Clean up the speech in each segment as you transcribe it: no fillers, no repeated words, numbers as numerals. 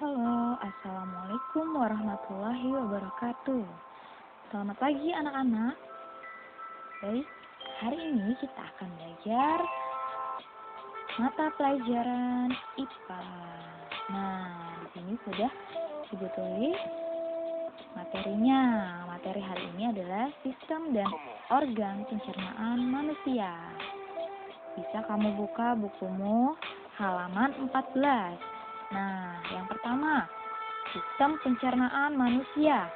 Halo, Assalamualaikum warahmatullahi wabarakatuh. Selamat pagi anak-anak. Baik, hari ini kita akan belajar mata pelajaran IPA. Nah, di sini sudah Ibu tulis materinya. Materi hari ini adalah sistem dan organ pencernaan manusia. Bisa kamu buka bukumu halaman 14. Nah, yang pertama, sistem pencernaan manusia.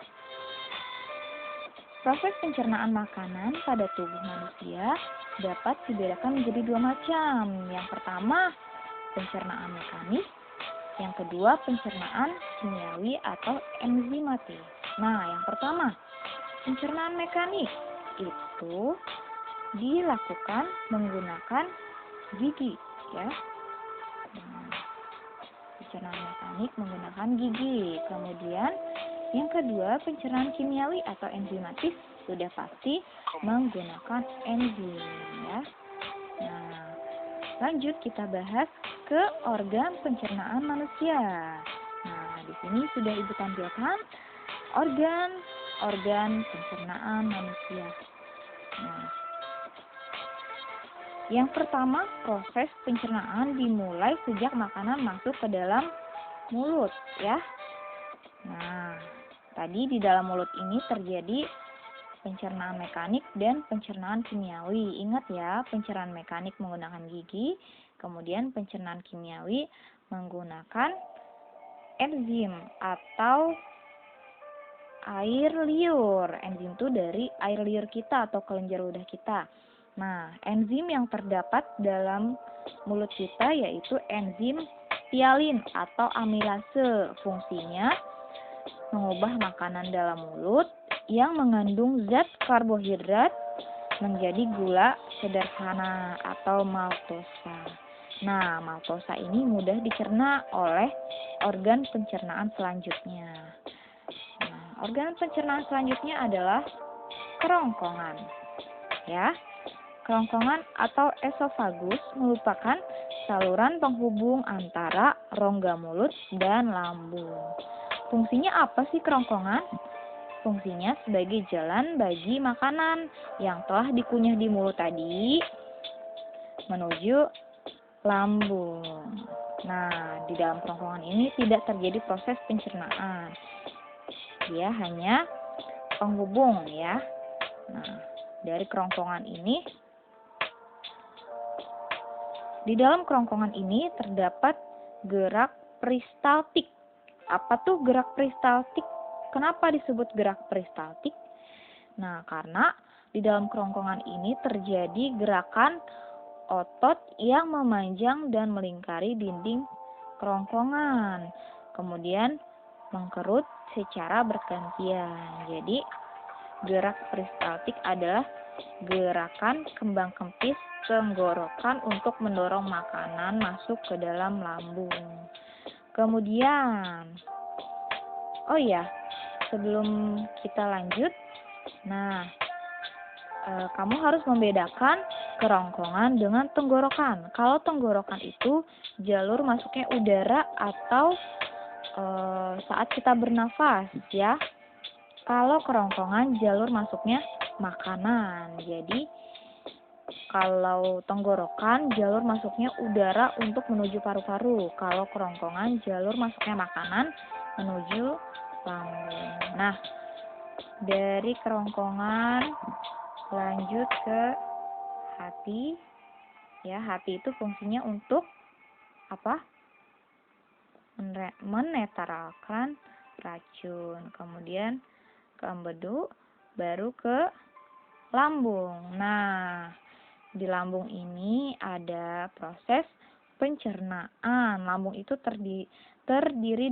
Proses pencernaan makanan pada tubuh manusia dapat dibedakan menjadi dua macam. Yang pertama, pencernaan mekanik. Yang kedua, pencernaan kimiawi atau enzimatik. Nah, yang pertama, pencernaan mekanik itu dilakukan menggunakan gigi, ya. Pencernaan mekanik menggunakan gigi. Kemudian yang kedua, pencernaan kimiawi atau enzimatik sudah pasti menggunakan enzim, ya. Nah, lanjut kita bahas ke organ pencernaan manusia. Nah, di sini sudah Ibu tampilkan organ pencernaan manusia. Nah, yang pertama, proses pencernaan dimulai sejak makanan masuk ke dalam mulut, ya. Nah, tadi di dalam mulut ini terjadi pencernaan mekanik dan pencernaan kimiawi. Ingat ya, pencernaan mekanik menggunakan gigi, kemudian pencernaan kimiawi menggunakan enzim atau air liur. Enzim itu dari air liur kita atau kelenjar ludah kita. Nah, enzim yang terdapat dalam mulut kita yaitu enzim pialin atau amilase. Fungsinya mengubah makanan dalam mulut yang mengandung zat karbohidrat menjadi gula sederhana atau maltosa. Nah, maltosa ini mudah dicerna oleh organ pencernaan selanjutnya. Nah, organ pencernaan selanjutnya adalah kerongkongan. Ya. Kerongkongan atau esofagus merupakan saluran penghubung antara rongga mulut dan lambung. Fungsinya apa sih kerongkongan? Fungsinya sebagai jalan bagi makanan yang telah dikunyah di mulut tadi menuju lambung. Nah, di dalam kerongkongan ini tidak terjadi proses pencernaan. Dia hanya penghubung, ya. Nah, dari kerongkongan ini, di dalam kerongkongan ini terdapat gerak peristaltik. Apa tuh gerak peristaltik? Kenapa disebut gerak peristaltik? Nah, karena di dalam kerongkongan ini terjadi gerakan otot yang memanjang dan melingkari dinding kerongkongan. Kemudian mengkerut secara bergantian. Jadi, gerak peristaltik adalah gerakan kembang kempis tenggorokan untuk mendorong makanan masuk ke dalam lambung. Kemudian, oh ya, sebelum kita lanjut, kamu harus membedakan kerongkongan dengan tenggorokan. Kalau tenggorokan itu jalur masuknya udara atau saat kita bernafas, ya. Kalau kerongkongan jalur masuknya makanan. Jadi kalau tenggorokan jalur masuknya udara untuk menuju paru-paru. Kalau kerongkongan jalur masuknya makanan menuju lambung. Nah, dari kerongkongan lanjut ke hati. Ya, hati itu fungsinya untuk apa? Menetralkan racun. Kemudian ke empedu, baru ke lambung. Nah, di lambung ini ada proses pencernaan. Lambung itu terdiri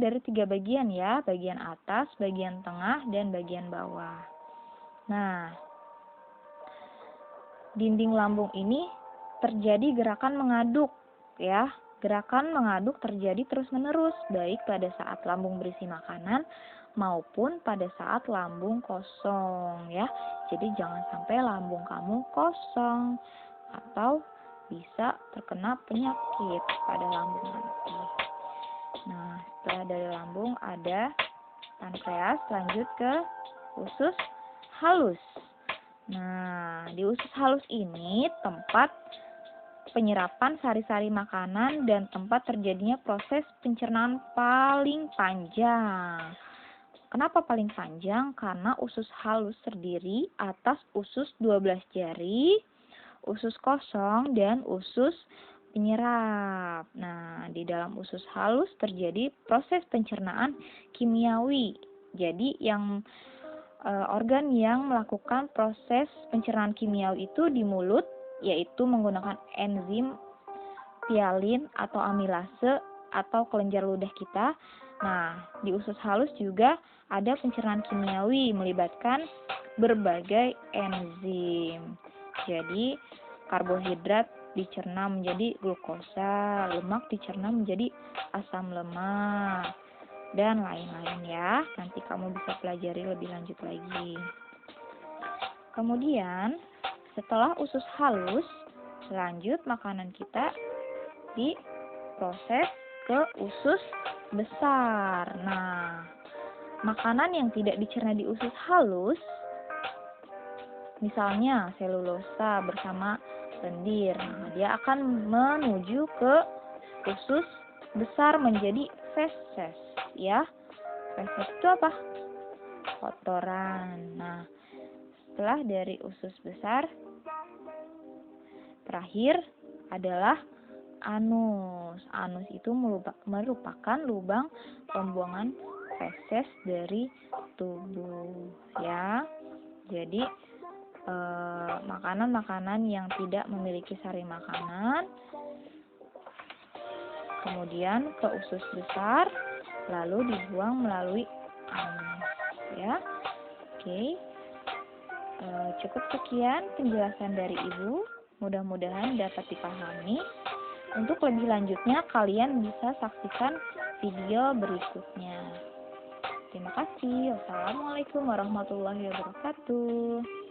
dari 3 bagian, ya. Bagian atas, bagian tengah, dan bagian bawah. Nah, dinding lambung ini terjadi gerakan mengaduk, ya. Gerakan mengaduk terjadi terus-menerus, baik pada saat lambung berisi makanan maupun pada saat lambung kosong, ya. Jadi jangan sampai lambung kamu kosong atau bisa terkena penyakit pada lambung nanti. Nah, Setelah dari lambung ada pankreas, lanjut ke usus halus. Nah, di usus halus ini tempat penyerapan sari-sari makanan dan tempat terjadinya proses pencernaan paling panjang. Kenapa paling panjang? Karena usus halus terdiri atas usus 12 jari, usus kosong, dan usus penyerap. Nah, di dalam usus halus terjadi proses pencernaan kimiawi. Jadi organ yang melakukan proses pencernaan kimiawi itu di mulut, yaitu menggunakan enzim pialin atau amilase atau kelenjar ludah kita. Nah, di usus halus juga ada pencernaan kimiawi melibatkan berbagai enzim. Jadi, karbohidrat dicerna menjadi glukosa, lemak dicerna menjadi asam lemak, dan lain-lain ya. Nanti kamu bisa pelajari lebih lanjut lagi. Kemudian, setelah usus halus, lanjut makanan kita diproses ke usus besar. Nah, makanan yang tidak dicerna di usus halus, misalnya selulosa bersama lendir, nah, dia akan menuju ke usus besar menjadi feses, ya. Feses itu apa? Kotoran. Nah, setelah dari usus besar, terakhir adalah anus. Anus itu merupakan lubang pembuangan feses dari tubuh, ya. Jadi makanan-makanan yang tidak memiliki sari makanan kemudian ke usus besar lalu dibuang melalui anus, ya. Oke. Cukup sekian penjelasan dari Ibu. Mudah-mudahan dapat dipahami. Untuk lebih lanjutnya kalian bisa saksikan video berikutnya. Terima kasih. Wassalamualaikum warahmatullahi wabarakatuh.